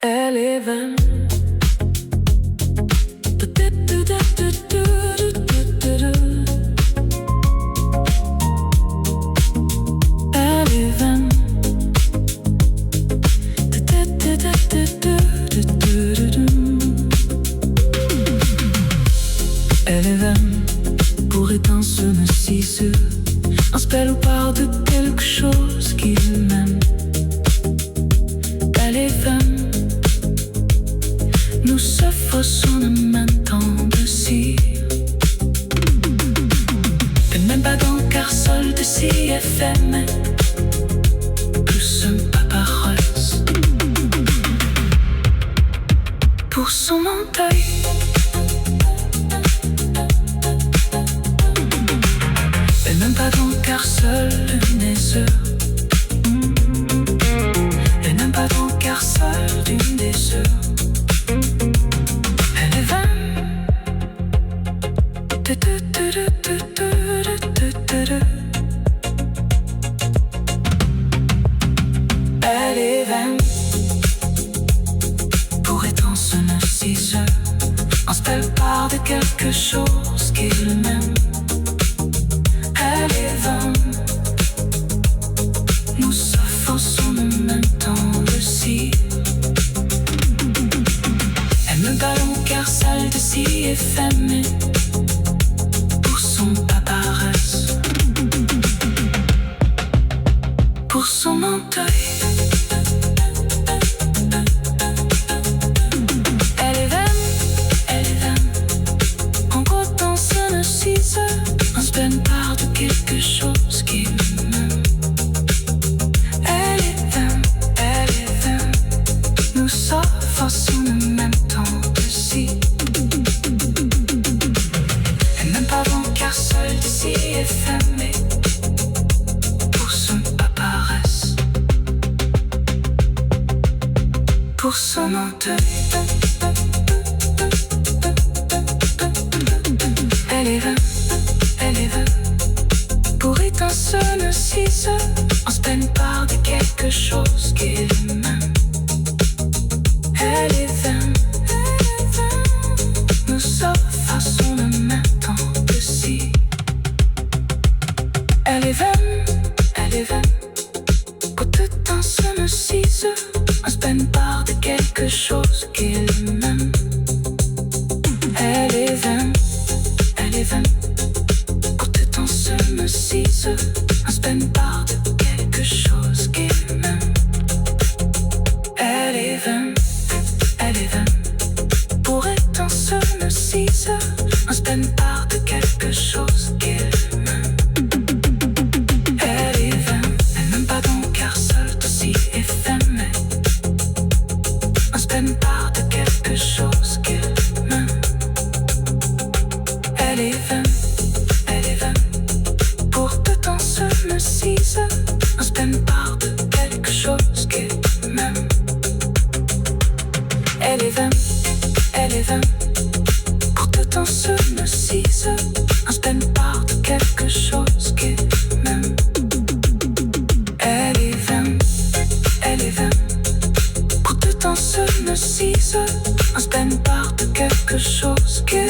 Elle est vaine. Elle est vaine. Elle est vaine pour éteindre ce narcisse, un spell ou part de quelque chose qu'il m'aime. Elle est vaine, nous s'efforçons en même temps de cire. Et même pas d'encart seul de si éphémère, plus un paparazzi pour son manteau. Et même pas d'encart seul d'une des heures. Et même pas d'encart seul d'une des heures. Elle est vaine. Elle est vaine pour étendre ce narcisse, un spell part de quelque chose qu'il m'aime. Elle est vaine, nous s'efforçons en même temps de cire. Elle me ballonne car celle de si éphémère pour son paparazzi, pour son manteau. Elle est vaine, en gros dans ce narcisse, un spell part de quelque chose qui m'aime. Elle est vaine, nous s'efforçons en même temps de si. Et même pas bon car seul de si éphémère pour son paparazzi, pour son manteau. Elle est vaine, pour éteindre ce narcisse, on se peine par de quelque chose qu'il m'aime. Elle est vaine, nous s'efforçons en même temps de si. Elle est vaine, pour tout dans ce narcisse, on se peine par de quelque chose qu'il m'aime. Elle est vaine, pour tout dans ce narcisse, on se peine par de quelque chose qu'il m'aime. Elle est vaine, pour étendre ce narcisse, on se peine par de quelque chose qu'il m'aime. Elle est vaine, elle n'aime pas d'encart seul aussi éphémère, on se peine par de quelque chose qu'il m'aime. Elle est vaine, pour tout dans ce narcisse, on se peine par de quelque chose qu'il m'aime. Elle est vaine, pour tout dans ce narcisse, on se peine par de quelque chose qu'il m'aime. Elle est vaine, pour tout dans ce narcisse, on se peine par de quelque chose qu'il